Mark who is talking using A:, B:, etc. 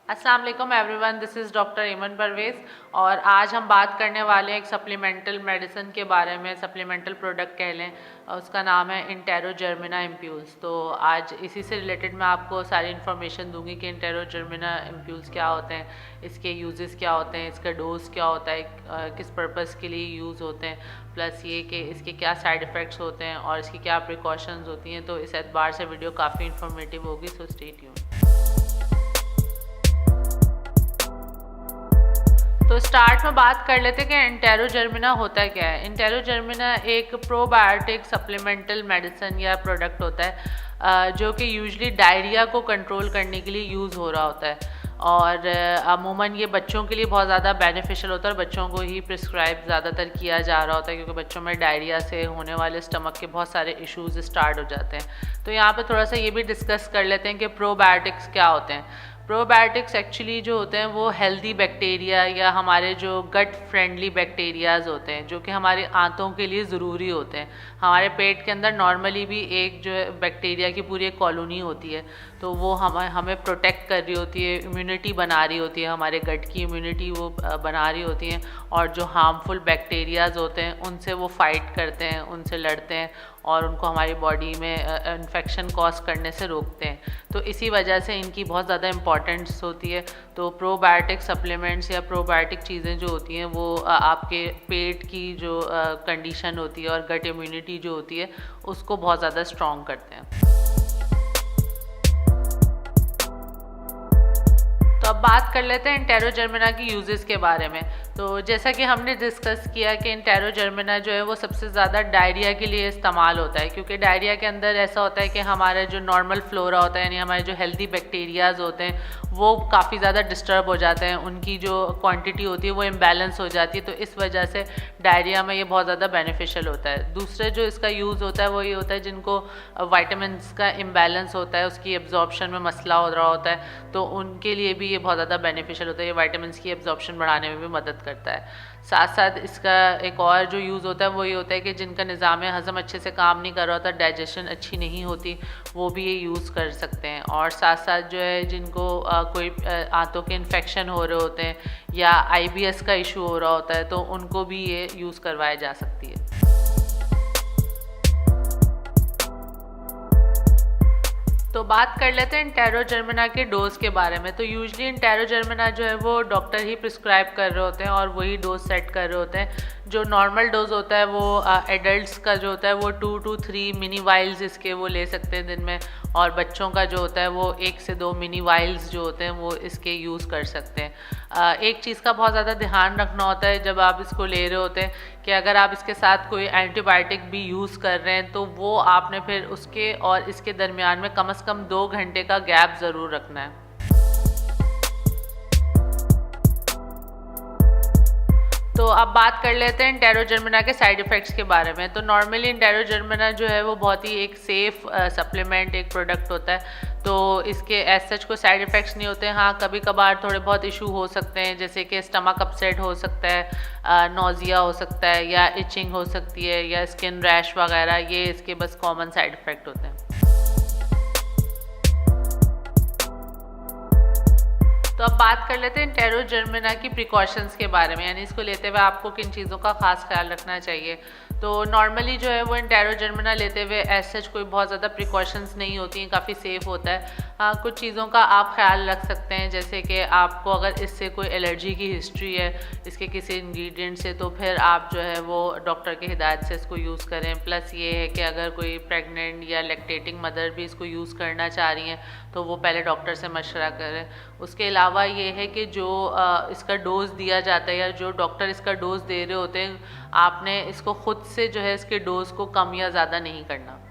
A: अस्सलाम वालेकुम everyone, this is doctor ईमन परवेज़ और आज हम बात करने वाले हैं एक सप्लीमेंटल मेडिसिन के बारे में, सप्लीमेंटल प्रोडक्ट कह लें। उसका नाम है इंटेरोजर्मिना इम्प्यूल्स। तो आज इसी से रिलेटेड मैं आपको सारी इन्फॉर्मेशन दूंगी कि इंटेरोजर्मिना इम्प्यूल्स क्या होते हैं, इसके यूजेस क्या होते हैं, इसका डोज क्या होता है, किस पर्पज़ के लिए यूज़ होते हैं, प्लस ये कि इसके क्या साइड इफ़ेक्ट्स होते हैं और इसकी क्या प्रिकॉशंस होती हैं। तो इस एतबार से वीडियो काफ़ी इन्फॉर्मेटिव होगी, सो स्टे ट्यून्ड। तो स्टार्ट में बात कर लेते हैं कि इंटेरोजर्मिना होता है क्या है। इंटेरोजर्मिना एक प्रोबायोटिक सप्लीमेंटल मेडिसिन या प्रोडक्ट होता है जो कि यूजुअली डायरिया को कंट्रोल करने के लिए यूज़ हो रहा होता है और अमूमन ये बच्चों के लिए बहुत ज़्यादा बेनिफिशियल होता है और बच्चों को ही प्रिस्क्राइब ज़्यादातर किया जा रहा होता है क्योंकि बच्चों में डायरिया से होने वाले स्टमक के बहुत सारे इश्यूज स्टार्ट हो जाते हैं। तो यहाँ पे थोड़ा सा ये भी डिस्कस कर लेते हैं कि प्रोबायोटिक्स क्या होते हैं। प्रोबायोटिक्स एक्चुअली जो होते हैं वो हेल्दी बैक्टीरिया या हमारे जो गट फ्रेंडली बैक्टीरियाज होते हैं जो कि हमारे आंतों के लिए ज़रूरी होते हैं। हमारे पेट के अंदर नॉर्मली भी एक जो है बैक्टीरिया की पूरी एक कॉलोनी होती है, तो वो हमें प्रोटेक्ट कर रही होती है, इम्यूनिटी बना रही होती है, हमारे गट की इम्यूनिटी वो बना रही होती हैं और जो हार्मफुल बैक्टीरियाज होते हैं उनसे वो फाइट करते हैं, उनसे लड़ते हैं और उनको हमारी बॉडी में इन्फेक्शन कॉज करने से रोकते हैं। तो इसी वजह से इनकी बहुत ज़्यादा इंपॉर्टेंस होती है। तो प्रोबायोटिक सप्लीमेंट्स या प्रोबायोटिक चीज़ें जो होती हैं वो आपके पेट की जो कंडीशन होती है और गट इम्यूनिटी जो होती है उसको बहुत ज़्यादा स्ट्रॉन्ग करते हैं। तो अब बात कर लेते हैं इंटेरोजर्मिना की यूजेस के बारे में। तो जैसा कि हमने डिस्कस किया कि इंटेरोजर्मिना जो है वो सबसे ज़्यादा डायरिया के लिए इस्तेमाल होता है क्योंकि डायरिया के अंदर ऐसा होता है कि हमारा जो नॉर्मल फ्लोरा होता है यानी हमारे जो हेल्दी बैक्टीरियाज होते हैं वो काफ़ी ज़्यादा डिस्टर्ब हो जाते हैं, उनकी जो क्वांटिटी होती है वो इम्बैलेंस हो जाती है। तो इस वजह से डायरिया में ये बहुत ज़्यादा बेनिफिशियल होता है। दूसरे जो इसका यूज़ होता है वो ये होता है जिनको वाइटामिन्स का इम्बैलेंस होता है, उसकी एब्जॉर्प्शन में मसला हो रहा होता है, तो उनके लिए भी ये बहुत ज़्यादा बेनिफिशियल होता है। ये वाइटामिन्स की एब्जॉर्प्शन बढ़ाने में भी मदद करता है। साथ साथ इसका एक और जो यूज़ होता है वो ये होता है कि जिनका निज़ाम हज़म अच्छे से काम नहीं कर रहा होता, डाइजेशन अच्छी नहीं होती, वो भी ये यूज़ कर सकते हैं। और साथ साथ जो है जिनको कोई आंतों के इन्फेक्शन हो रहे होते हैं या IBS का इशू हो रहा होता है तो उनको भी ये यूज़ करवाया जा सकती है। तो बात कर लेते हैं इंटेरोजर्मिना के डोज के बारे में। तो यूजली इंटेरोजर्मिना जो है वो डॉक्टर ही प्रिस्क्राइब कर रहे होते हैं और वही डोज सेट कर रहे होते हैं। जो नॉर्मल डोज होता है वो एडल्ट्स का जो होता है वो 2 to 3 मिनी वाइल्स इसके वो ले सकते हैं दिन में, और बच्चों का जो होता है वो 1 से 2 मिनी वाइल्स जो होते हैं वो इसके यूज़ कर सकते हैं। एक चीज़ का बहुत ज़्यादा ध्यान रखना होता है जब आप इसको ले रहे होते हैं कि अगर आप इसके साथ कोई एंटीबायोटिक भी यूज़ कर रहे हैं तो वो आपने फिर उसके और इसके दरमियान में कम से कम 2 घंटे का गैप ज़रूर रखना है। तो अब बात कर लेते हैं इंटेरोजर्मिना के साइड इफ़ेक्ट्स के बारे में। तो नॉर्मली इंटेरोजर्मिना जो है वो बहुत ही एक सेफ़ सप्लीमेंट एक प्रोडक्ट होता है, तो इसके एज सच कोई साइड इफ़ेक्ट्स नहीं होते हैं। हाँ, कभी कभार थोड़े बहुत इशू हो सकते हैं जैसे कि स्टमक अपसेट हो सकता है, नोज़िया हो सकता है या इचिंग हो सकती है या स्किन रैश वगैरह, ये इसके बस कॉमन साइड इफ़ेक्ट होते हैं। तो अब बात कर लेते हैं इंटेरोजर्मिना की प्रिकॉशंस के बारे में, यानी इसको लेते हुए आपको किन चीज़ों का खास ख्याल रखना चाहिए। तो नॉर्मली जो है वो इंटेरोजर्मिना लेते हुए एज सच कोई बहुत ज़्यादा प्रिकॉशंस नहीं होती हैं, काफ़ी सेफ़ होता है। हाँ, कुछ चीज़ों का आप ख्याल रख सकते हैं जैसे कि आपको अगर इससे कोई एलर्जी की हिस्ट्री है इसके किसी इंग्रेडिएंट से तो फिर आप जो है वो डॉक्टर की हिदायत से इसको यूज़ करें। प्लस ये है कि अगर कोई प्रेग्नेंट या लैक्टेटिंग मदर भी इसको यूज़ करना चाह रही हैं तो वो पहले डॉक्टर से मशवरा करें। उसके अलावा ये है कि जो इसका डोज़ दिया जाता है या जो डॉक्टर इसका डोज़ दे रहे होते हैं, आपने इसको ख़ुद से जो है इसके डोज़ को कम या ज़्यादा नहीं करना।